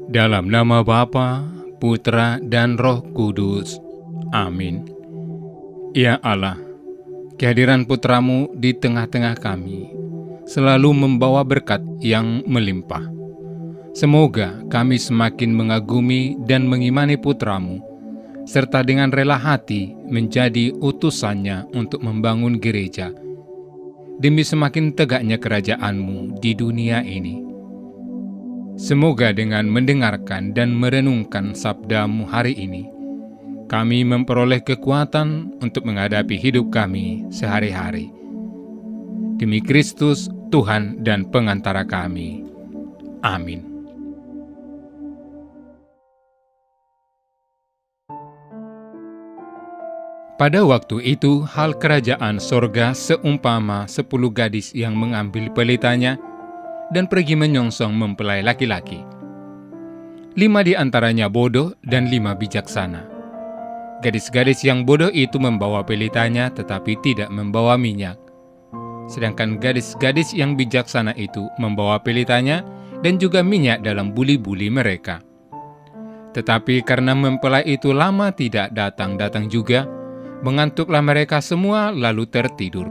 Dalam nama Bapa, Putra, dan Roh Kudus. Amin. Ya Allah, kehadiran Putramu di tengah-tengah kami selalu membawa berkat yang melimpah. Semoga kami semakin mengagumi dan mengimani Putramu, serta dengan rela hati menjadi utusannya untuk membangun gereja, demi semakin tegaknya kerajaan-Mu di dunia ini. Semoga dengan mendengarkan dan merenungkan sabda-Mu hari ini, kami memperoleh kekuatan untuk menghadapi hidup kami sehari-hari. Demi Kristus, Tuhan dan pengantara kami. Amin. Pada waktu itu, hal kerajaan sorga seumpama 10 gadis yang mengambil pelitanya dan pergi menyongsong mempelai laki-laki. 5 di antaranya bodoh dan 5 bijaksana. Gadis-gadis yang bodoh itu membawa pelitanya tetapi tidak membawa minyak. Sedangkan gadis-gadis yang bijaksana itu membawa pelitanya dan juga minyak dalam buli-buli mereka. Tetapi karena mempelai itu lama tidak datang-datang juga, mengantuklah mereka semua lalu tertidur.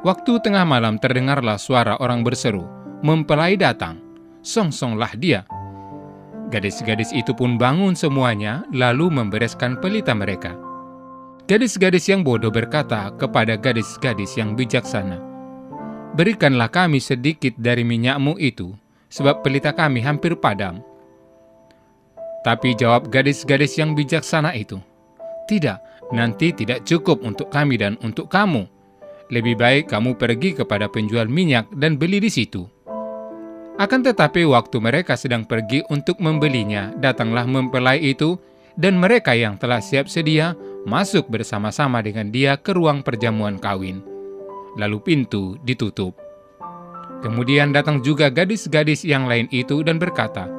Waktu tengah malam terdengarlah suara orang berseru, "Mempelai datang, songsonglah dia." Gadis-gadis itu pun bangun semuanya, lalu membereskan pelita mereka. Gadis-gadis yang bodoh berkata kepada gadis-gadis yang bijaksana, "Berikanlah kami sedikit dari minyakmu itu, sebab pelita kami hampir padam." Tapi jawab gadis-gadis yang bijaksana itu, "Tidak, nanti tidak cukup untuk kami dan untuk kamu. Lebih baik kamu pergi kepada penjual minyak dan beli di situ." Akan tetapi waktu mereka sedang pergi untuk membelinya, datanglah mempelai itu, dan mereka yang telah siap sedia masuk bersama-sama dengan dia ke ruang perjamuan kawin. Lalu pintu ditutup. Kemudian datang juga gadis-gadis yang lain itu dan berkata,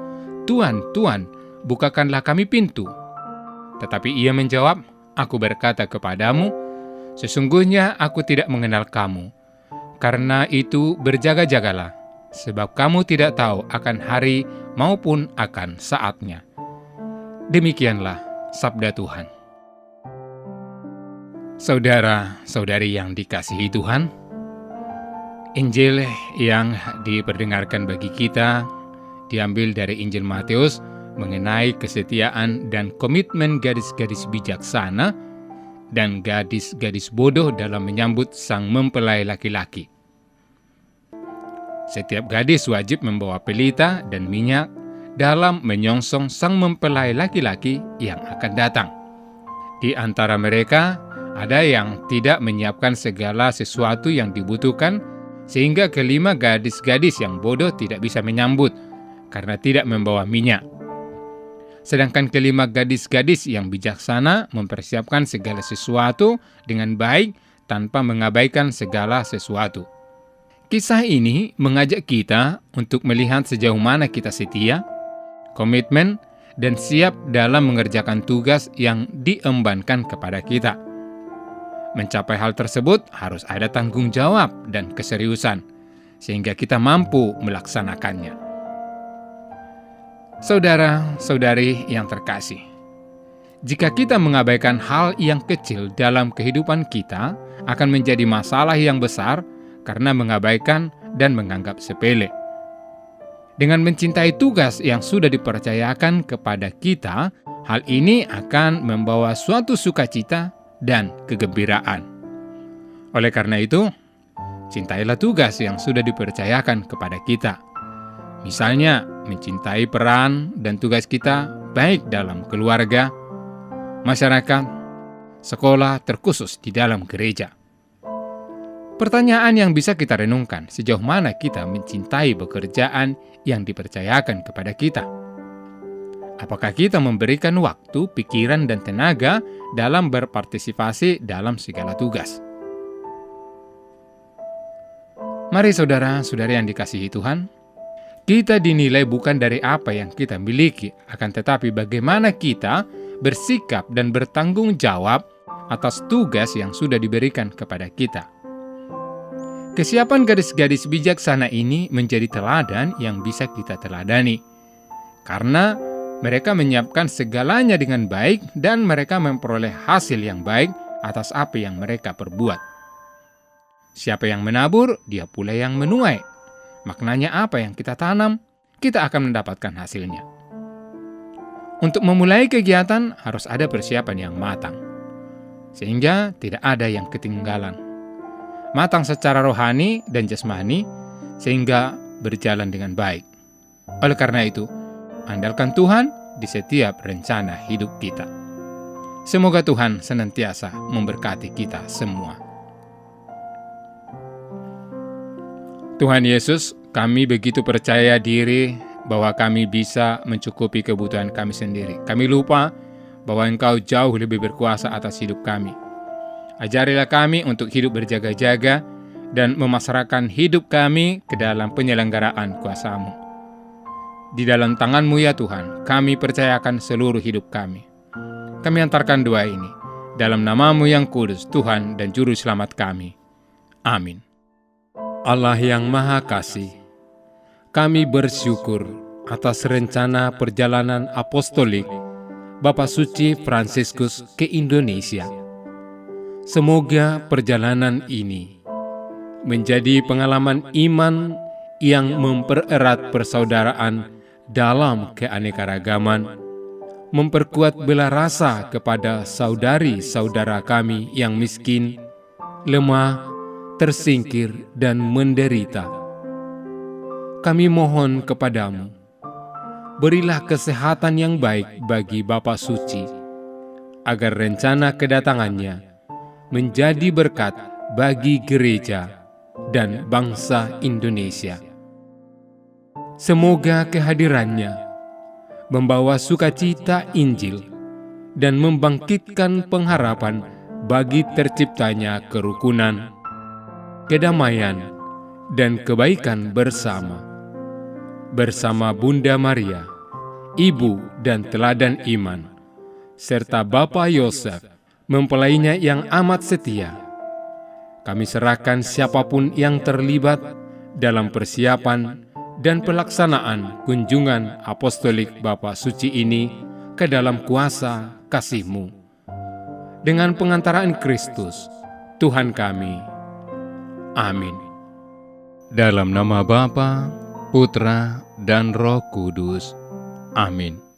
"Tuan, Tuan, bukakanlah kami pintu." Tetapi ia menjawab, "Aku berkata kepadamu, sesungguhnya aku tidak mengenal kamu. Karena itu berjaga-jagalah, sebab kamu tidak tahu akan hari maupun akan saatnya." Demikianlah sabda Tuhan. Saudara-saudari yang dikasihi Tuhan, Injil yang diperdengarkan bagi kita diambil dari Injil Matius mengenai kesetiaan dan komitmen gadis-gadis bijaksana dan gadis-gadis bodoh dalam menyambut sang mempelai laki-laki. Setiap gadis wajib membawa pelita dan minyak dalam menyongsong sang mempelai laki-laki yang akan datang. Di antara mereka, ada yang tidak menyiapkan segala sesuatu yang dibutuhkan, sehingga kelima gadis-gadis yang bodoh tidak bisa menyambut karena tidak membawa minyak. Sedangkan kelima gadis-gadis yang bijaksana mempersiapkan segala sesuatu dengan baik tanpa mengabaikan segala sesuatu. Kisah ini mengajak kita untuk melihat sejauh mana kita setia, komitmen, dan siap dalam mengerjakan tugas yang diembankan kepada kita. Mencapai hal tersebut harus ada tanggung jawab dan keseriusan, sehingga kita mampu melaksanakannya. Saudara-saudari yang terkasih, jika kita mengabaikan hal yang kecil dalam kehidupan kita, akan menjadi masalah yang besar karena mengabaikan dan menganggap sepele. Dengan mencintai tugas yang sudah dipercayakan kepada kita, hal ini akan membawa suatu sukacita dan kegembiraan. Oleh karena itu, cintailah tugas yang sudah dipercayakan kepada kita. Misalnya, mencintai peran dan tugas kita baik dalam keluarga, masyarakat, sekolah, terkhusus di dalam gereja. Pertanyaan yang bisa kita renungkan, sejauh mana kita mencintai pekerjaan yang dipercayakan kepada kita? Apakah kita memberikan waktu, pikiran, dan tenaga dalam berpartisipasi dalam segala tugas? Mari saudara-saudari yang dikasihi Tuhan, kita dinilai bukan dari apa yang kita miliki, akan tetapi bagaimana kita bersikap dan bertanggung jawab atas tugas yang sudah diberikan kepada kita. Kesiapan gadis-gadis bijaksana ini menjadi teladan yang bisa kita teladani. karena mereka menyiapkan segalanya dengan baik dan mereka memperoleh hasil yang baik atas apa yang mereka perbuat. Siapa yang menabur, dia pula yang menuai. Maknanya apa yang kita tanam, kita akan mendapatkan hasilnya. Untuk memulai kegiatan harus ada persiapan yang matang, sehingga tidak ada yang ketinggalan. Matang secara rohani dan jasmani, sehingga berjalan dengan baik. Oleh karena itu, andalkan Tuhan di setiap rencana hidup kita. Semoga Tuhan senantiasa memberkati kita semua. Tuhan Yesus, kami begitu percaya diri bahwa kami bisa mencukupi kebutuhan kami sendiri. Kami lupa bahwa Engkau jauh lebih berkuasa atas hidup kami. Ajarilah kami untuk hidup berjaga-jaga dan memasrahkan hidup kami ke dalam penyelenggaraan kuasa-Mu. Di dalam tangan-Mu ya Tuhan, kami percayakan seluruh hidup kami. Kami antarkan doa ini dalam nama-Mu yang kudus, Tuhan dan Juru Selamat kami. Amin. Allah yang Maha Kasih, kami bersyukur atas rencana perjalanan apostolik Bapak Suci Fransiskus ke Indonesia. Semoga perjalanan ini menjadi pengalaman iman yang mempererat persaudaraan dalam keanekaragaman, memperkuat bela rasa kepada saudari-saudara kami yang miskin, lemah, tersingkir, dan menderita. Kami mohon kepadamu, berilah kesehatan yang baik bagi Bapak Suci, agar rencana kedatangannya menjadi berkat bagi gereja dan bangsa Indonesia. Semoga kehadirannya membawa sukacita Injil dan membangkitkan pengharapan bagi terciptanya kerukunan, kedamaian, dan kebaikan bersama Bunda Maria, Ibu dan Teladan Iman, serta Bapak Yosef, mempelainya yang amat setia. Kami serahkan siapapun yang terlibat dalam persiapan dan pelaksanaan kunjungan apostolik Bapak Suci ini ke dalam kuasa kasih-Mu. Dengan pengantaraan Kristus, Tuhan kami. Amin. Dalam nama Bapa, Putra, dan Roh Kudus. Amin.